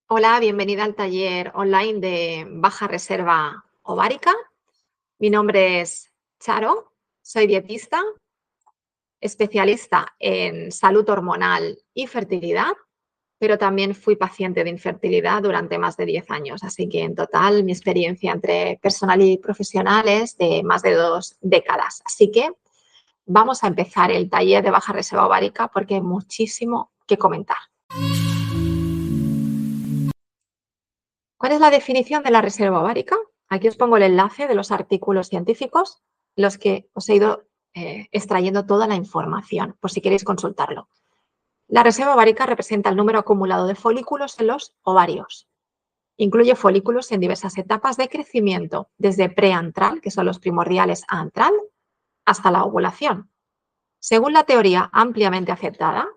Hola, bienvenida al taller online de baja reserva ovárica. Mi nombre es Charo, soy dietista, especialista en salud hormonal y fertilidad, pero también fui paciente de infertilidad durante más de 10 años, así que en total mi experiencia entre personal y profesional es de más de 2 décadas. Así que vamos a empezar el taller de baja reserva ovárica porque hay muchísimo que comentar. ¿Cuál es la definición de la reserva ovárica? Aquí os pongo el enlace de los artículos científicos, los que os he ido extrayendo toda la información, por si queréis consultarlo. La reserva ovárica representa el número acumulado de folículos en los ovarios. Incluye folículos en diversas etapas de crecimiento, desde preantral, que son los primordiales a antral, hasta la ovulación. Según la teoría ampliamente aceptada,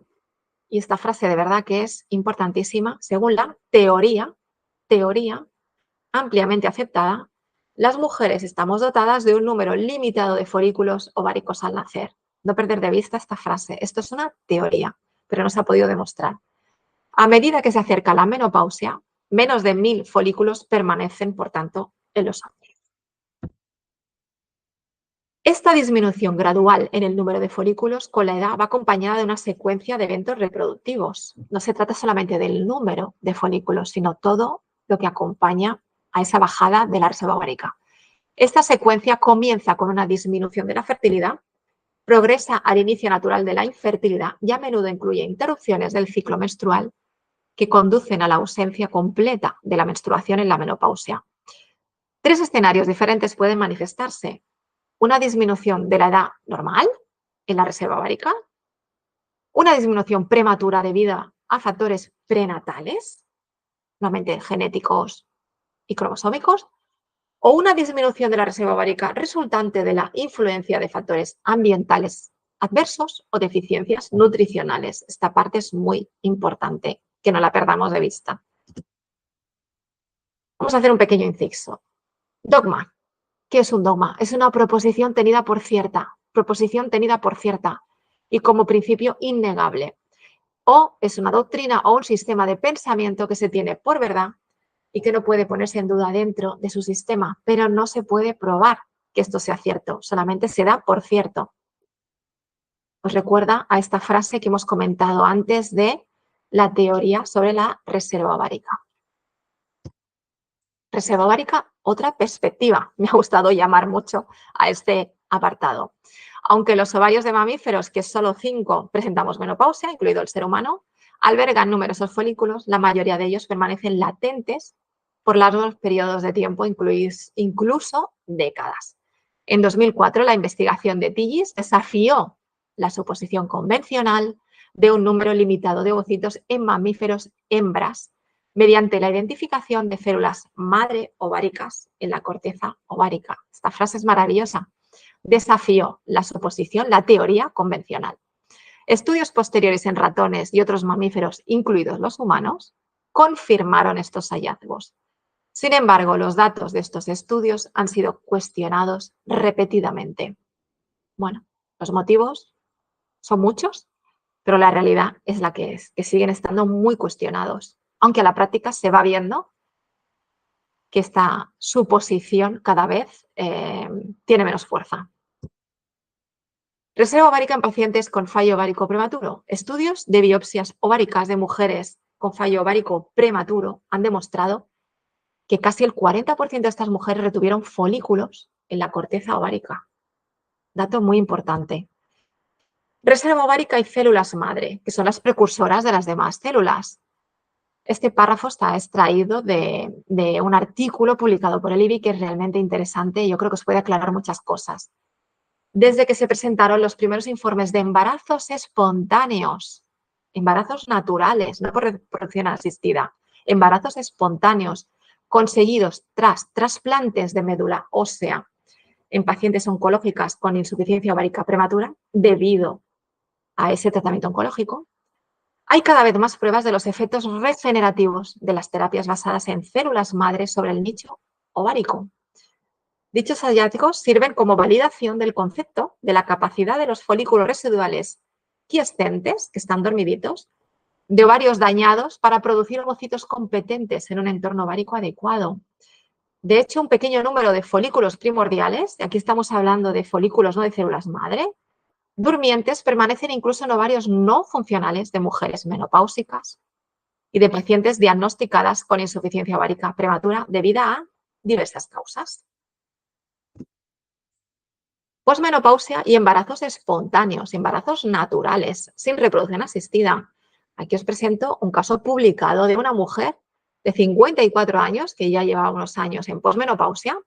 y esta frase de verdad que es importantísima, según la teoría ampliamente aceptada, las mujeres estamos dotadas de un número limitado de folículos ováricos al nacer. No perder de vista esta frase. Esto es una teoría, pero no se ha podido demostrar. A medida que se acerca la menopausia, menos de 1000 folículos permanecen, por tanto, en los ovarios. Esta disminución gradual en el número de folículos con la edad va acompañada de una secuencia de eventos reproductivos. No se trata solamente del número de folículos, sino todo lo que acompaña a esa bajada de la reserva ovárica. Esta secuencia comienza con una disminución de la fertilidad, progresa al inicio natural de la infertilidad y a menudo incluye interrupciones del ciclo menstrual que conducen a la ausencia completa de la menstruación en la menopausia. 3 escenarios diferentes pueden manifestarse: una disminución de la edad normal en la reserva ovárica, una disminución prematura debido a factores prenatales, normalmente genéticos y cromosómicos, o una disminución de la reserva ovárica resultante de la influencia de factores ambientales adversos o deficiencias nutricionales. Esta parte es muy importante, que no la perdamos de vista. Vamos a hacer un pequeño inciso. Dogma. ¿Qué es un dogma? Es una proposición tenida por cierta, y como principio innegable. O es una doctrina o un sistema de pensamiento que se tiene por verdad y que no puede ponerse en duda dentro de su sistema, pero no se puede probar que esto sea cierto, solamente se da por cierto. Os recuerda a esta frase que hemos comentado antes de la teoría sobre la reserva ovárica. Reserva ovárica, otra perspectiva. Me ha gustado llamar mucho a este apartado. Aunque los ovarios de mamíferos, que solo 5 presentamos menopausia, incluido el ser humano, albergan numerosos folículos, la mayoría de ellos permanecen latentes por largos periodos de tiempo, incluso décadas. En 2004, la investigación de Tillis desafió la suposición convencional de un número limitado de ovocitos en mamíferos hembras mediante la identificación de células madre ováricas en la corteza ovárica. Esta frase es maravillosa. Desafió la suposición, la teoría convencional. Estudios posteriores en ratones y otros mamíferos, incluidos los humanos, confirmaron estos hallazgos. Sin embargo, los datos de estos estudios han sido cuestionados repetidamente. Bueno, los motivos son muchos, pero la realidad es la que es, que siguen estando muy cuestionados, aunque a la práctica se va viendo que esta suposición cada vez tiene menos fuerza. Reserva ovárica en pacientes con fallo ovárico prematuro. Estudios de biopsias ováricas de mujeres con fallo ovárico prematuro han demostrado que casi el 40% de estas mujeres retuvieron folículos en la corteza ovárica. Dato muy importante. Reserva ovárica y células madre, que son las precursoras de las demás células. Este párrafo está extraído de un artículo publicado por el IBI que es realmente interesante y yo creo que os puede aclarar muchas cosas. Desde que se presentaron los primeros informes de embarazos espontáneos, embarazos naturales, no por reproducción asistida, embarazos espontáneos conseguidos tras trasplantes de médula ósea en pacientes oncológicas con insuficiencia ovárica prematura debido a ese tratamiento oncológico, hay cada vez más pruebas de los efectos regenerativos de las terapias basadas en células madres sobre el nicho ovárico. Dichos hallazgos sirven como validación del concepto de la capacidad de los folículos residuales quiescentes, que están dormiditos, de ovarios dañados para producir ovocitos competentes en un entorno ovárico adecuado. De hecho, un pequeño número de folículos primordiales, y aquí estamos hablando de folículos, no de células madre, durmientes, permanecen incluso en ovarios no funcionales de mujeres menopáusicas y de pacientes diagnosticadas con insuficiencia ovárica prematura debida a diversas causas. Posmenopausia y embarazos espontáneos, embarazos naturales, sin reproducción asistida. Aquí os presento un caso publicado de una mujer de 54 años, que ya llevaba unos años en posmenopausia,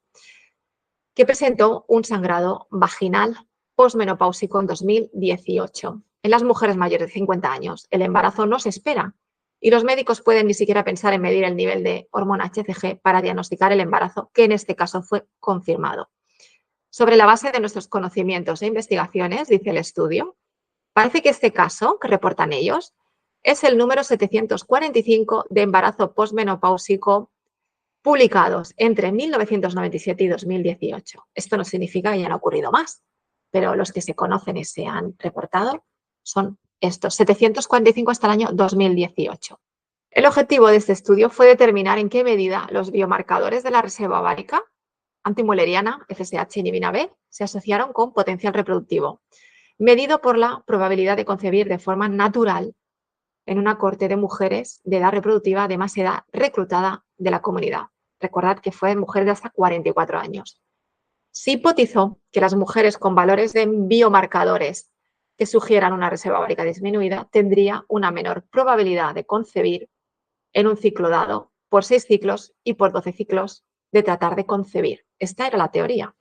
que presentó un sangrado vaginal posmenopáusico en 2018. En las mujeres mayores de 50 años, el embarazo no se espera y los médicos pueden ni siquiera pensar en medir el nivel de hormona HCG para diagnosticar el embarazo, que en este caso fue confirmado. Sobre la base de nuestros conocimientos e investigaciones, dice el estudio, parece que este caso que reportan ellos es el número 745 de embarazo posmenopáusico publicados entre 1997 y 2018. Esto no significa que hayan ocurrido más, pero los que se conocen y se han reportado son estos, 745 hasta el año 2018. El objetivo de este estudio fue determinar en qué medida los biomarcadores de la reserva ovárica antimuleriana, FSH y inhibina B, se asociaron con potencial reproductivo, medido por la probabilidad de concebir de forma natural en una cohorte de mujeres de edad reproductiva de más edad reclutada de la comunidad. Recordad que fue mujeres de hasta 44 años. Se hipotizó que las mujeres con valores de biomarcadores que sugieran una reserva ovárica disminuida tendría una menor probabilidad de concebir en un ciclo dado por 6 ciclos y por 12 ciclos de tratar de concebir. Esta era la teoría.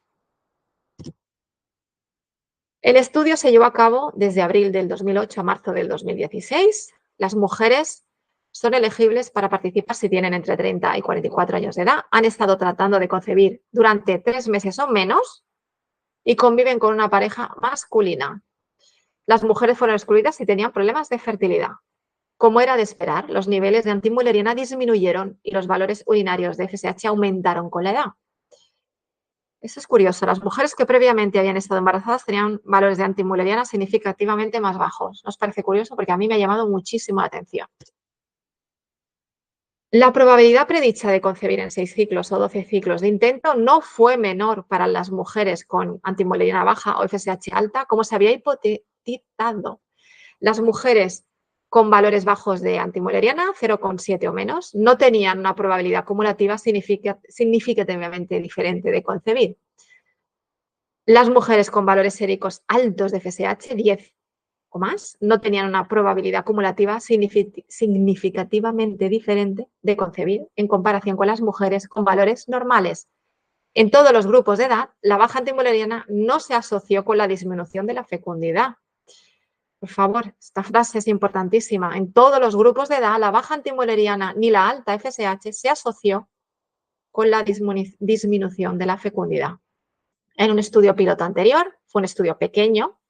El estudio se llevó a cabo desde abril del 2008 a marzo del 2016. Las mujeres son elegibles para participar si tienen entre 30 y 44 años de edad, han estado tratando de concebir durante 3 meses o menos y conviven con una pareja masculina. Las mujeres fueron excluidas si tenían problemas de fertilidad. Como era de esperar, los niveles de antimuleriana disminuyeron y los valores urinarios de FSH aumentaron con la edad. Eso es curioso. Las mujeres que previamente habían estado embarazadas tenían valores de antimuleriana significativamente más bajos. ¿Nos parece curioso? Porque a mí me ha llamado muchísimo la atención. La probabilidad predicha de concebir en 6 ciclos o 12 ciclos de intento no fue menor para las mujeres con antimuleriana baja o FSH alta, como se había hipotetizado. Las mujeres con valores bajos de antimuleriana, 0,7 o menos, no tenían una probabilidad acumulativa significativamente diferente de concebir. Las mujeres con valores séricos altos de FSH, 10 o más, no tenían una probabilidad acumulativa significativamente diferente de concebir en comparación con las mujeres con valores normales. En todos los grupos de edad, la baja antimuleriana no se asoció con la disminución de la fecundidad. Por favor, esta frase es importantísima. En todos los grupos de edad, la baja antimuleriana ni la alta FSH se asoció con la disminución de la fecundidad. En un estudio piloto anterior, fue un estudio pequeño,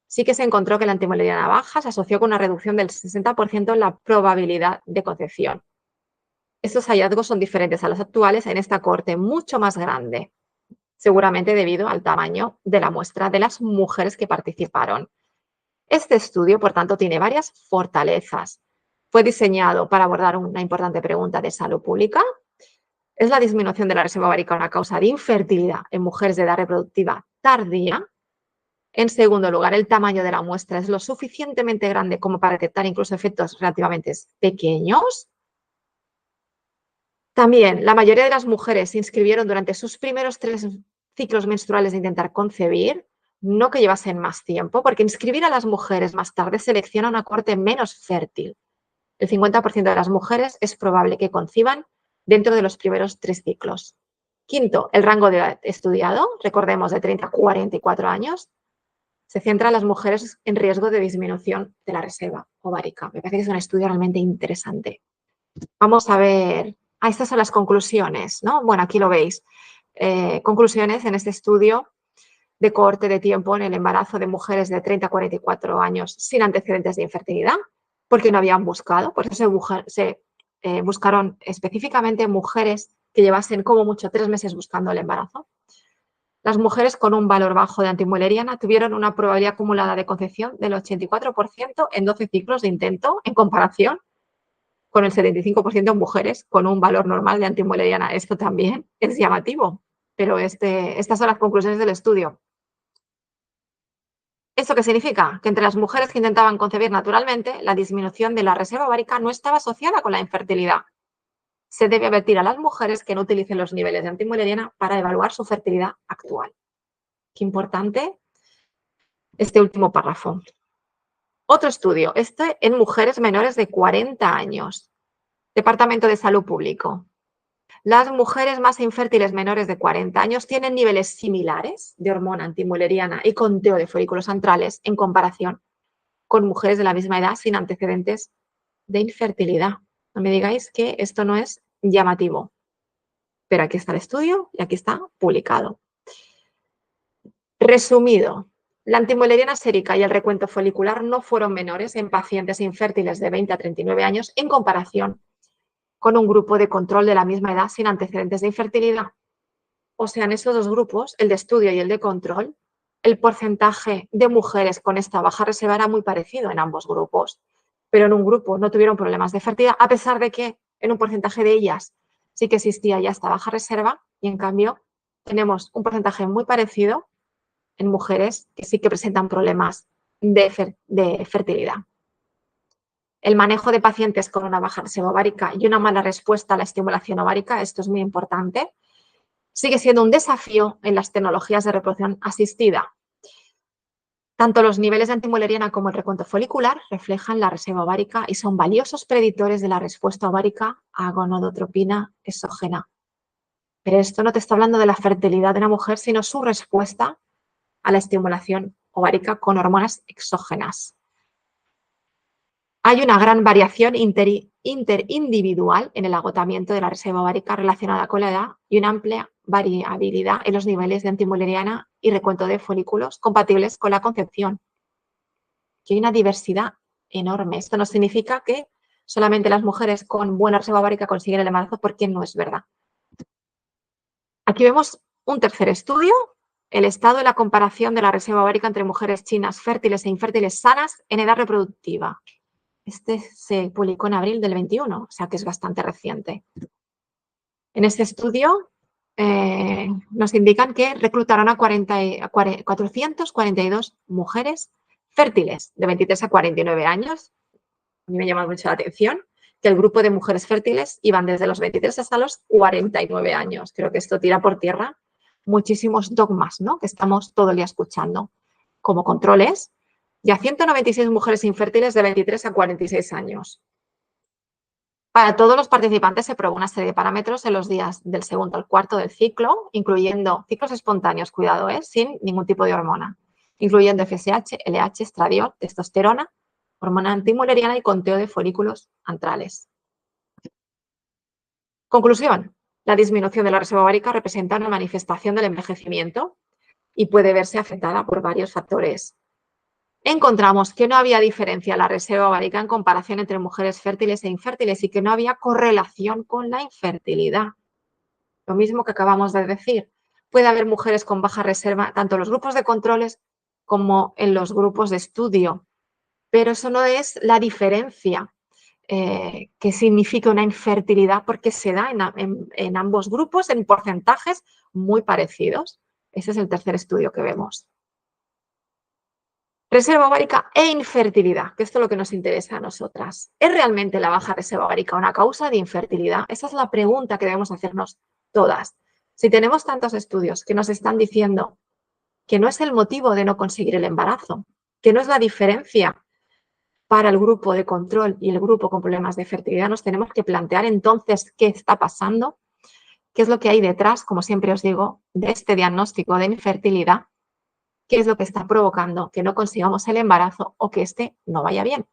sí que se encontró que la antimuleriana baja se asoció con una reducción del 60% en la probabilidad de concepción. Estos hallazgos son diferentes a los actuales en esta cohorte mucho más grande, seguramente debido al tamaño de la muestra de las mujeres que participaron. Este estudio, por tanto, tiene varias fortalezas. Fue diseñado para abordar una importante pregunta de salud pública. ¿Es la disminución de la reserva ovárica una causa de infertilidad en mujeres de edad reproductiva tardía? En segundo lugar, el tamaño de la muestra es lo suficientemente grande como para detectar incluso efectos relativamente pequeños. También, la mayoría de las mujeres se inscribieron durante sus primeros 3 ciclos menstruales de intentar concebir, no que llevasen más tiempo, porque inscribir a las mujeres más tarde selecciona una cohorte menos fértil. El 50% de las mujeres es probable que conciban dentro de los primeros 3 ciclos. Quinto, el rango de edad estudiado, recordemos de 30 a 44 años, se centra en las mujeres en riesgo de disminución de la reserva ovárica. Me parece que es un estudio realmente interesante. Vamos a ver, estas son las conclusiones, ¿no? Bueno, aquí lo veis. Conclusiones en este estudio de cohorte de tiempo en el embarazo de mujeres de 30 a 44 años sin antecedentes de infertilidad, porque no habían buscado, por eso se buscaron específicamente mujeres que llevasen como mucho 3 meses buscando el embarazo. Las mujeres con un valor bajo de antimulleriana tuvieron una probabilidad acumulada de concepción del 84% en 12 ciclos de intento, en comparación con el 75% en mujeres con un valor normal de antimulleriana. Esto también es llamativo, pero estas son las conclusiones del estudio. ¿Esto qué significa? Que entre las mujeres que intentaban concebir naturalmente, la disminución de la reserva ovárica no estaba asociada con la infertilidad. Se debe advertir a las mujeres que no utilicen los niveles de antimulleriana para evaluar su fertilidad actual. Qué importante este último párrafo. Otro estudio, este en mujeres menores de 40 años. Departamento de Salud Público. Las mujeres más infértiles menores de 40 años tienen niveles similares de hormona antimulleriana y conteo de folículos antrales en comparación con mujeres de la misma edad sin antecedentes de infertilidad. No me digáis que esto no es llamativo, pero aquí está el estudio y aquí está publicado. Resumido, la antimulleriana sérica y el recuento folicular no fueron menores en pacientes infértiles de 20 a 39 años en comparación con un grupo de control de la misma edad sin antecedentes de infertilidad. O sea, en esos dos grupos, el de estudio y el de control, el porcentaje de mujeres con esta baja reserva era muy parecido en ambos grupos, pero en un grupo no tuvieron problemas de fertilidad, a pesar de que en un porcentaje de ellas sí que existía ya esta baja reserva y en cambio tenemos un porcentaje muy parecido en mujeres que sí que presentan problemas de fertilidad. El manejo de pacientes con una baja reserva ovárica y una mala respuesta a la estimulación ovárica, esto es muy importante, sigue siendo un desafío en las tecnologías de reproducción asistida. Tanto los niveles de antimulleriana como el recuento folicular reflejan la reserva ovárica y son valiosos predictores de la respuesta ovárica a gonadotropina exógena. Pero esto no te está hablando de la fertilidad de una mujer, sino su respuesta a la estimulación ovárica con hormonas exógenas. Hay una gran variación interindividual en el agotamiento de la reserva ovárica relacionada con la edad y una amplia variabilidad en los niveles de antimulleriana y recuento de folículos compatibles con la concepción. Que hay una diversidad enorme. Esto no significa que solamente las mujeres con buena reserva ovárica consiguen el embarazo, porque no es verdad. Aquí vemos un tercer estudio, el estado y la comparación de la reserva ovárica entre mujeres chinas fértiles e infértiles sanas en edad reproductiva. Este se publicó en abril del 21, o sea que es bastante reciente. En este estudio nos indican que reclutaron a 442 mujeres fértiles de 23 a 49 años. A mí me llama mucho la atención que el grupo de mujeres fértiles iban desde los 23 hasta los 49 años. Creo que esto tira por tierra muchísimos dogmas, ¿no?, que estamos todo el día escuchando como controles, y a 196 mujeres infértiles de 23 a 46 años. Para todos los participantes se probó una serie de parámetros en los días del segundo al cuarto del ciclo, incluyendo ciclos espontáneos, cuidado, sin ningún tipo de hormona, incluyendo FSH, LH, estradiol, testosterona, hormona antimulleriana y conteo de folículos antrales. Conclusión: la disminución de la reserva ovárica representa una manifestación del envejecimiento y puede verse afectada por varios factores. Encontramos que no había diferencia en la reserva ovárica en comparación entre mujeres fértiles e infértiles y que no había correlación con la infertilidad. Lo mismo que acabamos de decir, puede haber mujeres con baja reserva tanto en los grupos de controles como en los grupos de estudio, pero eso no es la diferencia que significa una infertilidad, porque se da en ambos grupos en porcentajes muy parecidos. Ese es el tercer estudio que vemos. Reserva ovárica e infertilidad, que esto es lo que nos interesa a nosotras. ¿Es realmente la baja reserva ovárica una causa de infertilidad? Esa es la pregunta que debemos hacernos todas. Si tenemos tantos estudios que nos están diciendo que no es el motivo de no conseguir el embarazo, que no es la diferencia para el grupo de control y el grupo con problemas de fertilidad, nos tenemos que plantear entonces qué está pasando, qué es lo que hay detrás, como siempre os digo, de este diagnóstico de infertilidad, qué es lo que está provocando que no consigamos el embarazo o que este no vaya bien.